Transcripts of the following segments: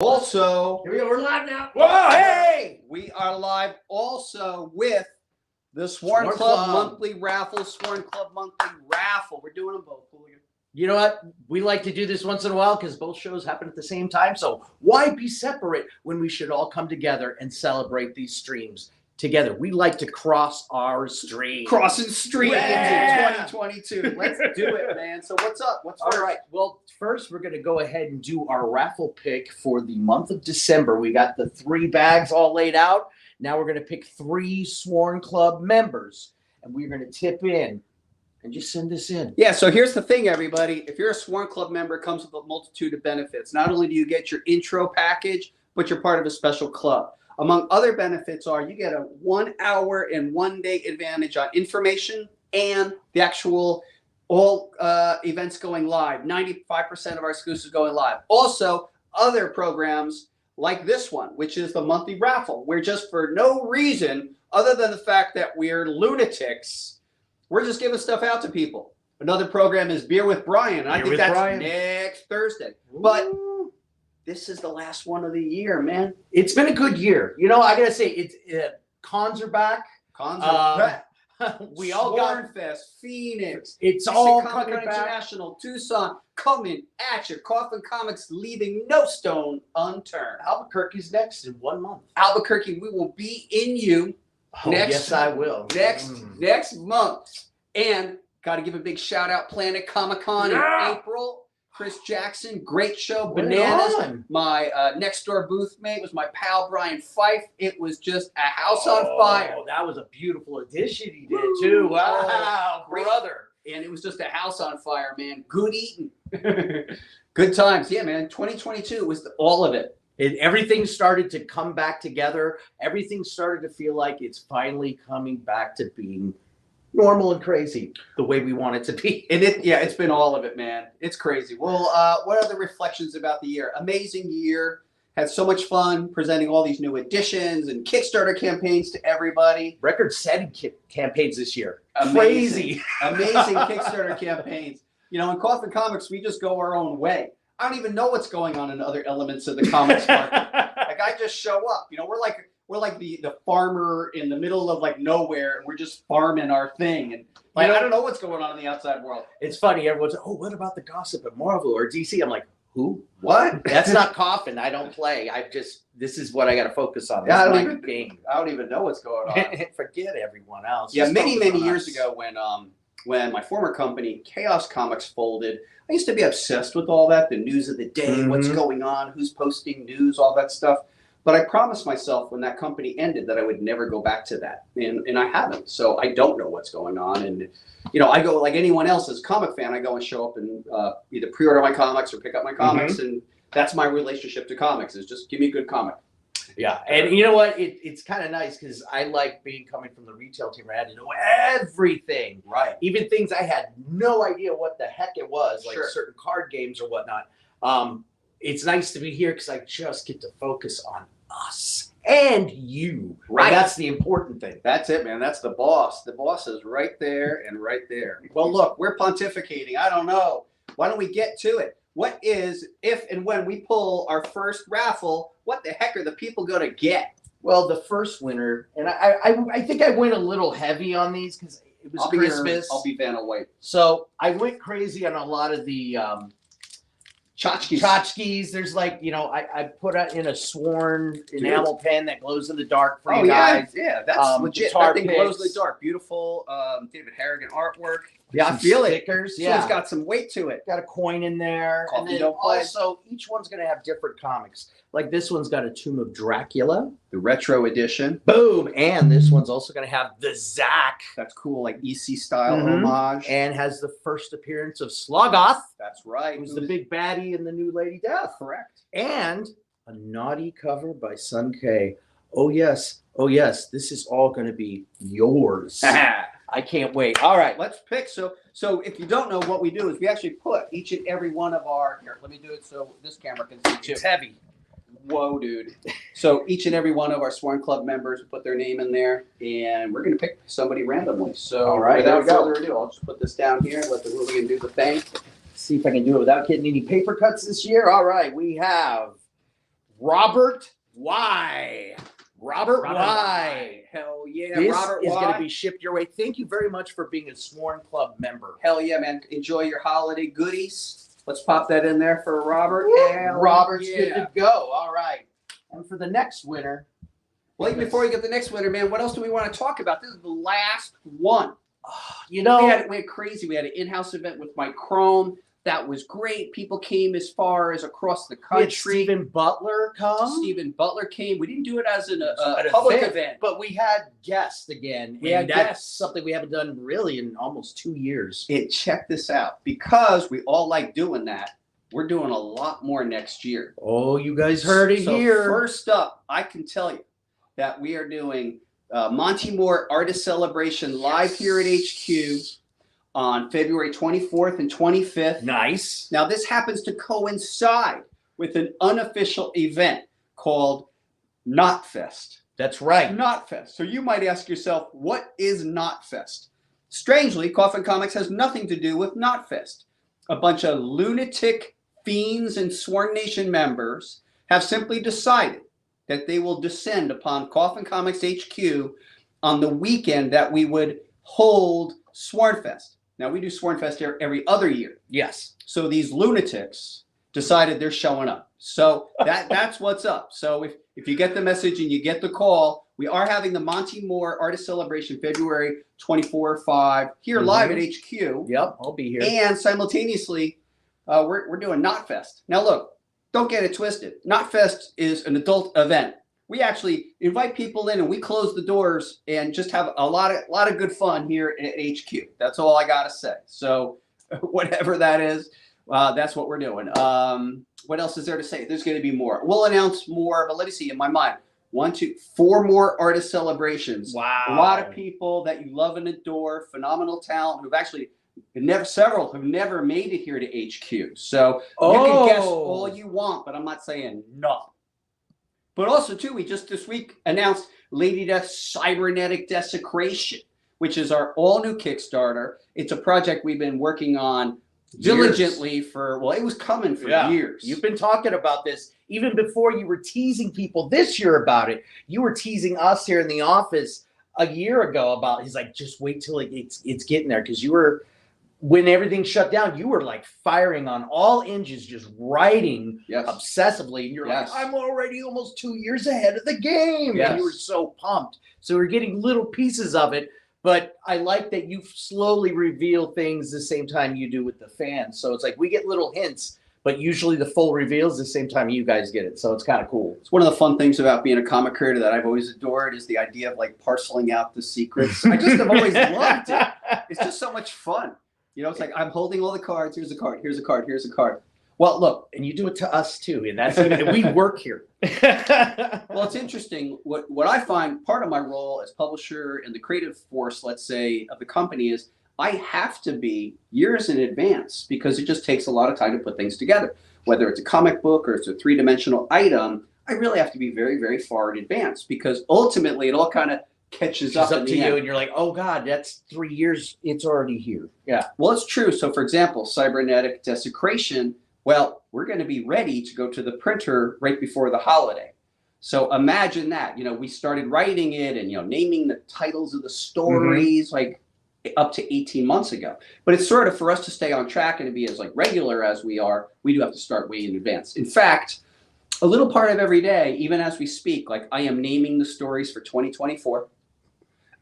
Also, here we go. We're live now. Whoa, hey! We are live also with the Sworn Club monthly raffle. Sworn Club monthly raffle. We're doing them both. You know what? We like to do this once in a while because both shows happen at the same time. So why be separate when we should all come together and celebrate these streams together? We like to cross our streams. Crossing streams in 2022. Let's do it, man. So what's up? What's all right? Well, first we're going to go ahead and do our raffle pick for the month of December. We got the 3 bags all laid out. Now we're going to pick 3 Sworn Club members, and we're going to tip in. And just send this in. Yeah, so here's the thing, everybody. If you're a Sworn Club member, it comes with a multitude of benefits. Not only do you get your intro package, but you're part of a special club. Among other benefits are you get a 1 hour and 1 day advantage on information and the actual all events going live. 95% of our exclusives going live. Also, other programs like this one, which is the monthly raffle, where just for no reason other than the fact that we're lunatics, we're just giving stuff out to people. Another program is Beer with Brian. I think that's next Thursday. Ooh. But this is the last one of the year, man. It's been a good year. You know, I got to say, it's cons are back. Cons are back. We all got Fest, Phoenix. It's all coming back. International, Tucson, coming at you. Coffin Comics leaving no stone unturned. Albuquerque's next in 1 month. Albuquerque, we will be in you. Oh, yes, I will. Next month. And got to give a big shout out Planet Comic-Con in April. Chris Jackson, great show. Bananas. My next door booth mate was my pal Brian Fife. It was just a house on fire. That was a beautiful addition he did too. Wow, brother. And it was just a house on fire, man. Good eating. Good times. Yeah, man. 2022 was all of it. Everything started to come back together. Everything started to feel like it's finally coming back to being normal and crazy the way we want it to be. And it's been all of it, man. It's crazy. Well, what are the reflections about the year? Amazing year. Had so much fun presenting all these new additions and Kickstarter campaigns to everybody. Record-setting campaigns this year. Amazing. Amazing Kickstarter campaigns. You know, in Coffin Comics, we just go our own way. I don't even know what's going on in other elements of the comics market. Like I just show up. You know, we're like the farmer in the middle of like nowhere, and we're just farming our thing. And like I don't know what's going on in the outside world. It's funny. Everyone's like, oh, what about the gossip at Marvel or DC? I'm like, who? What? That's not Coffin. I don't play. This is what I got to focus on. Yeah, I I don't even know what's going on. Forget everyone else. Yeah, many years ago when my former company Chaos Comics folded, I used to be obsessed with all that, the news of the day, what's going on, who's posting news, all that stuff. But I promised myself when that company ended that I would never go back to that. And I haven't. So I don't know what's going on. And, you know, I go like anyone else as a comic fan, I go and show up and either pre-order my comics or pick up my comics. And that's my relationship to comics is just give me a good comic. Yeah, and you know what? It's kind of nice because I like coming from the retail team. I had to know everything, right? Even things I had no idea what the heck it was, like certain card games or whatnot. It's nice to be here because I just get to focus on us and you. Right, that's the important thing. That's it, man. That's the boss. The boss is right there and right there. Well, look, we're pontificating. I don't know. Why don't we get to it? What is, if and when we pull our first raffle, what the heck are the people going to get? Well, the first winner, and I think I went a little heavy on these because it was Christmas. I'll be Vanna White. So I went crazy on a lot of the tchotchkes. There's like, you know, I put in a sworn enamel pen that glows in the dark for you guys. Yeah, that's legit. That thing glows in the dark. Beautiful David Harrigan artwork. Yeah, I feel it. Stickers. Yeah, it's got some weight to it. Got a coin in there. And then also, each one's going to have different comics. Like this one's got a Tomb of Dracula. The retro edition. Boom. And this one's also going to have the Zack. That's cool, like EC style homage. And has the first appearance of Sloggoth. That's right. Who's the big baddie in the new Lady Death. Correct. And a naughty cover by Sun K. Oh, yes. Oh, yes. This is all going to be yours. I can't wait. All right, let's pick. So if you don't know, what we do is we actually put each and every one of our, here, let me do it so this camera can see too. It's heavy. Whoa, dude. So each and every one of our Sworn Club members put their name in there, and we're going to pick somebody randomly. So all right, without further ado, I'll just put this down here and let the hooligan do the thing. See if I can do it without getting any paper cuts this year. All right, we have Robert Y. Robert Y. Hell yeah, This Robert is Y. going to be shipped your way. Thank you very much for being a Sworn Club member. Hell yeah, man. Enjoy your holiday goodies. Let's pop that in there for Robert. Robert's good to go. All right. And for the next winner. Well, even before we get the next winner, man, what else do we want to talk about? This is the last one. You know, we had crazy. We had an in-house event with Mike Crone. That was great. People came as far as across the country. Stephen Butler come. Stephen Butler came. We didn't do it as a public event. But we had guests again. We had that's guests. something we haven't done really in almost 2 years. And check this out. Because we all like doing that, we're doing a lot more next year. Oh, you guys heard it here. First up, I can tell you that we are doing Monty Moore Artist Celebration live here at HQ on February 24th and 25th. Nice. Now, this happens to coincide with an unofficial event called Knotfest. That's right. Knotfest. So you might ask yourself, what is Knotfest? Strangely, Coffin Comics has nothing to do with Knotfest. A bunch of lunatic fiends and Sworn Nation members have simply decided that they will descend upon Coffin Comics HQ on the weekend that we would hold Swornfest. Now, we do Swornfest here every other year. Yes. So these lunatics decided they're showing up. So that's what's up. So if you get the message and you get the call, we are having the Monty Moore Artist Celebration February 24-5 here live at HQ. Yep, I'll be here. And simultaneously, we're doing Knotfest. Now, look, don't get it twisted. Knotfest is an adult event. We actually invite people in and we close the doors and just have a lot of good fun here at HQ. That's all I gotta say. So whatever that is, that's what we're doing. What else is there to say? There's going to be more. We'll announce more, but let me see in my mind. 1, 2, 4 more artist celebrations. Wow. A lot of people that you love and adore, phenomenal talent who've actually several have never made it here to HQ. So you can guess all you want, but I'm not saying nothing. But also, too, we just this week announced Lady Death Cybernetic Desecration, which is our all-new Kickstarter. It's a project we've been working on diligently for, well, it was coming for years. You've been talking about this even before you were teasing people this year about it. You were teasing us here in the office a year ago about, he's like, just wait till it's getting there. Because you were, when everything shut down, you were like firing on all engines, just writing obsessively. And you're like, I'm already almost 2 years ahead of the game. And you were so pumped. So we're getting little pieces of it. But I like that you slowly reveal things the same time you do with the fans. So it's like we get little hints, but usually the full reveals the same time you guys get it. So it's kind of cool. It's one of the fun things about being a comic creator that I've always adored is the idea of like parceling out the secrets. I just have always loved it. It's just so much fun. You know, it's like I'm holding all the cards. Here's a card. Here's a card. Here's a card. Well, look, and you do it to us too, and that's we work here. Well, it's interesting. What I find part of my role as publisher and the creative force, let's say, of the company is I have to be years in advance because it just takes a lot of time to put things together. Whether it's a comic book or it's a three-dimensional item, I really have to be very, very far in advance because ultimately it all kind of catches up to you, and you're like, oh God, that's 3 years. It's already here. Yeah. Well, it's true. So, for example, Cybernetic Desecration. Well, we're going to be ready to go to the printer right before the holiday. So imagine that, you know, we started writing it and, you know, naming the titles of the stories like up to 18 months ago. But it's sort of for us to stay on track and to be as like regular as we are, we do have to start way in advance. In fact, a little part of every day, even as we speak, like I am naming the stories for 2024.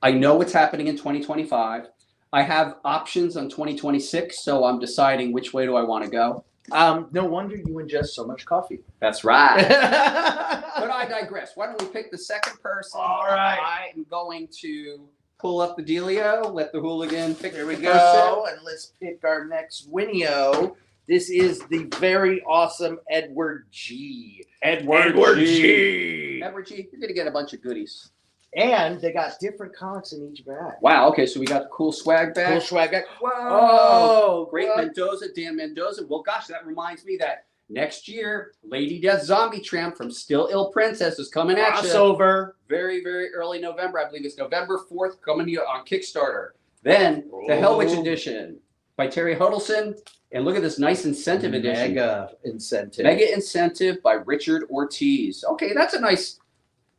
I know what's happening in 2025. I have options on 2026. So I'm deciding which way do I want to go. No wonder you ingest so much coffee. That's right. But I digress. Why don't we pick the second person? All right. I am going to pull up the dealio, let the hooligan pick. There we go. And let's pick our next Winio. This is the very awesome Edward G. Edward G. Edward G, you're going to get a bunch of goodies. And they got different comics in each bag. Wow. Okay. So we got the cool swag bag. Cool swag bag. Whoa. Oh, great Mendoza. Dan Mendoza. Well, gosh, that reminds me that next year, Lady Death Zombie Tramp from Still Ill Princess is coming at you. Crossover. Very, very early November. I believe it's November 4th coming to you on Kickstarter. Then the Hell Witch Edition. by Terry Huddleston. And look at this nice incentive edition. Mega incentive. Mega incentive by Richard Ortiz. Okay, that's a nice.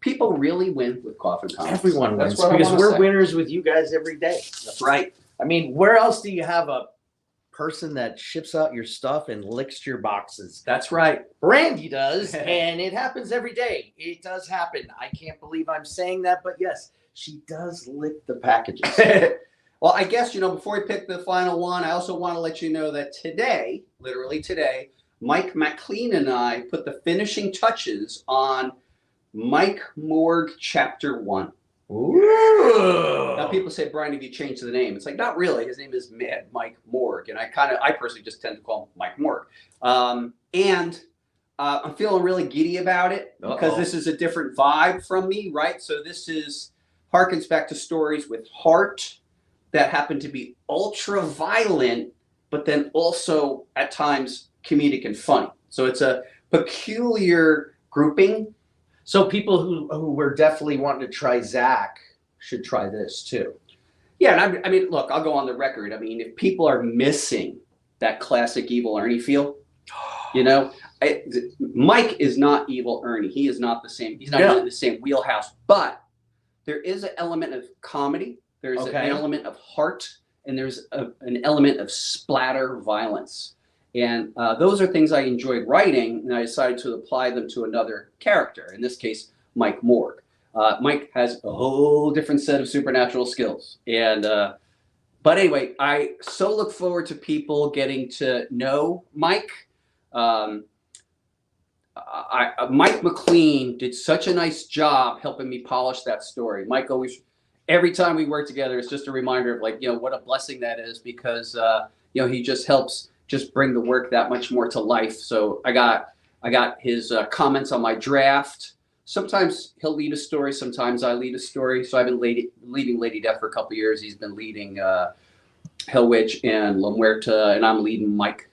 People really win with Coffin Comics. Everyone wins That's what I because wanna we're say. winners with you guys every day. That's right. I mean, where else do you have a person that ships out your stuff and licks your boxes? That's right. Brandy does, and it happens every day. It does happen. I can't believe I'm saying that, but yes, she does lick the packages. Well, I guess, before we pick the final one, I also want to let you know that today, literally today, Mike McLean and I put the finishing touches on Mike Morg Chapter 1. Ooh. Now people say, Brian, have you changed the name? It's like, not really. His name is Mad Mike Morg. And I personally just tend to call him Mike Morg. And I'm feeling really giddy about it because this is a different vibe from me, right? So this harkens back to stories with heart that happen to be ultra violent, but then also at times comedic and funny. So it's a peculiar grouping. So people who were definitely wanting to try Zach should try this too. Yeah, and I mean, look, I'll go on the record. I mean, if people are missing that classic Evil Ernie feel, Mike is not Evil Ernie. He is not the same. He's not in the same wheelhouse. But there is an element of comedy. There's an element of heart, and there's an element of splatter violence. And those are things I enjoyed writing, and I decided to apply them to another character, in this case, Mike Morg. Mike has a whole different set of supernatural skills. But anyway, I so look forward to people getting to know Mike. Mike McLean did such a nice job helping me polish that story. Mike always, every time we work together, it's just a reminder of what a blessing that is because, he just helps just bring the work that much more to life. So I got his comments on my draft. Sometimes he'll lead a story. Sometimes I lead a story. So I've been leading Lady Death for a couple of years. He's been leading Hell Witch and La Muerta, and I'm leading Mike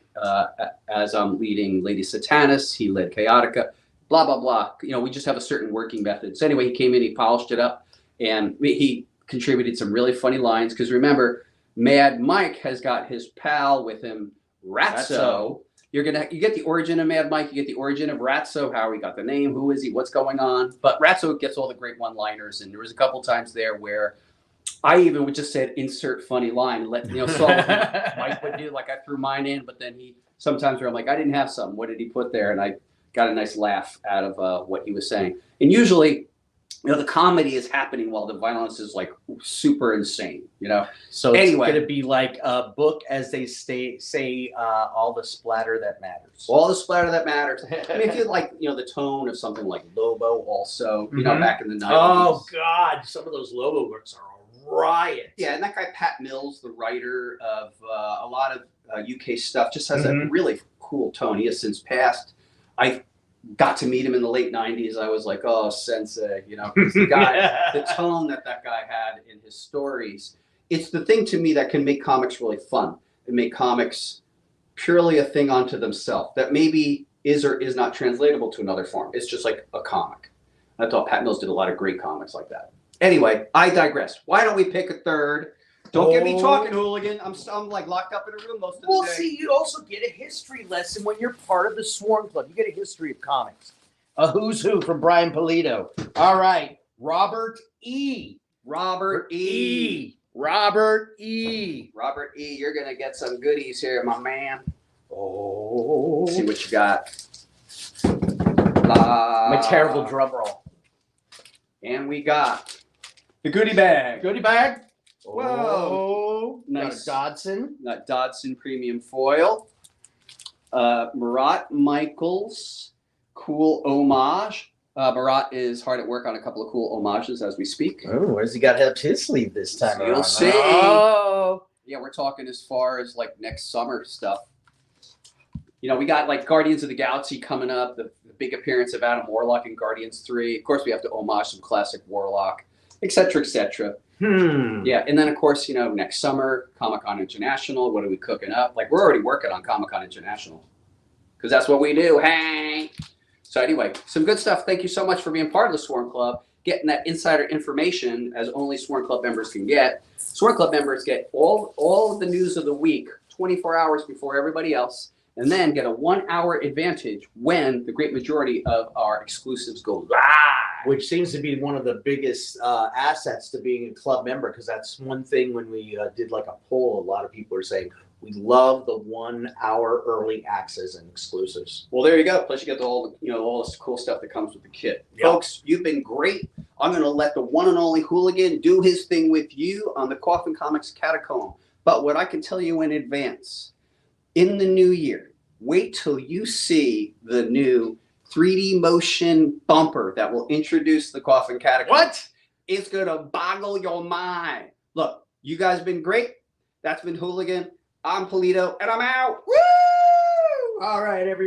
as I'm leading Lady Satanis. He led Chaotica, blah, blah, blah. We just have a certain working method. So anyway, he came in, he polished it up, and he contributed some really funny lines. Because remember, Mad Mike has got his pal with him, Ratso. You get the origin of Mad Mike, you get the origin of Ratso, how he got the name, who is he, what's going on. But Ratso gets all the great one-liners, and there was a couple times there where I even would just say insert funny line, saw what Mike would do. Like I threw mine in, but then sometimes where I'm like, I didn't have something. What did he put there? And I got a nice laugh out of what he was saying. And usually, the comedy is happening while the violence is like super insane, So anyway, it's going to be like a book, as they say, all the splatter that matters. All the splatter that matters. I mean, if you like, the tone of something like Lobo also, back in the 90s. Oh, God. Some of those Lobo books are a riot. Yeah, and that guy, Pat Mills, the writer of a lot of UK stuff, just has a really cool tone. He has since passed. I got to meet him in the late 90s. I was like, oh, sensei, because the guy, the tone that guy had in his stories, it's the thing to me that can make comics really fun and make comics purely a thing unto themselves that maybe is or is not translatable to another form. It's just like a comic. I thought Pat Mills did a lot of great comics like that. Anyway, I digress. Why don't we pick a third? Don't get me talking, hooligan. I'm like locked up in a room most of the day. Well, see, you also get a history lesson when you're part of the Sworn Club. You get a history of comics. A who's who from Brian Polito. All right, Robert E. Robert E. Robert E. Robert E. You're gonna get some goodies here, my man. Oh, Let's see what you got. My terrible drum roll. And we got the goodie bag. Goodie bag. Whoa. Oh, Nice. Got a Dodson. Got Dodson Premium Foil. Marat Michaels, cool homage. Marat is hard at work on a couple of cool homages as we speak. Oh, where's he got up his sleeve this time? You'll see. Oh. Yeah, we're talking as far as like next summer stuff. We got like Guardians of the Galaxy coming up, the big appearance of Adam Warlock in Guardians 3. Of course, we have to homage some classic Warlock, etc., etc. Yeah, and then of course, next summer, Comic-Con International. What are we cooking up? Like, we're already working on Comic-Con International because that's what we do. Hey. So anyway, some good stuff. Thank you so much for being part of the Sworn Club, getting that insider information as only Sworn Club members can get. Sworn Club members get all of the news of the week 24 hours before everybody else, and then get a 1 hour advantage when the great majority of our exclusives go live. Which seems to be one of the biggest assets to being a club member, because that's one thing when we did like a poll, a lot of people are saying we love the 1 hour early access and exclusives. Well, there you go. Plus, you get all this cool stuff that comes with the kit. Yep. Folks, you've been great. I'm going to let the one and only Hooligan do his thing with you on the Coffin Comics Catacomb. But what I can tell you in advance, in the new year, wait till you see the new 3D motion bumper that will introduce the Coffin Catacomb. What? It's going to boggle your mind. Look, you guys been great. That's been Hooligan. I'm Polito, and I'm out. Woo! All right, everybody.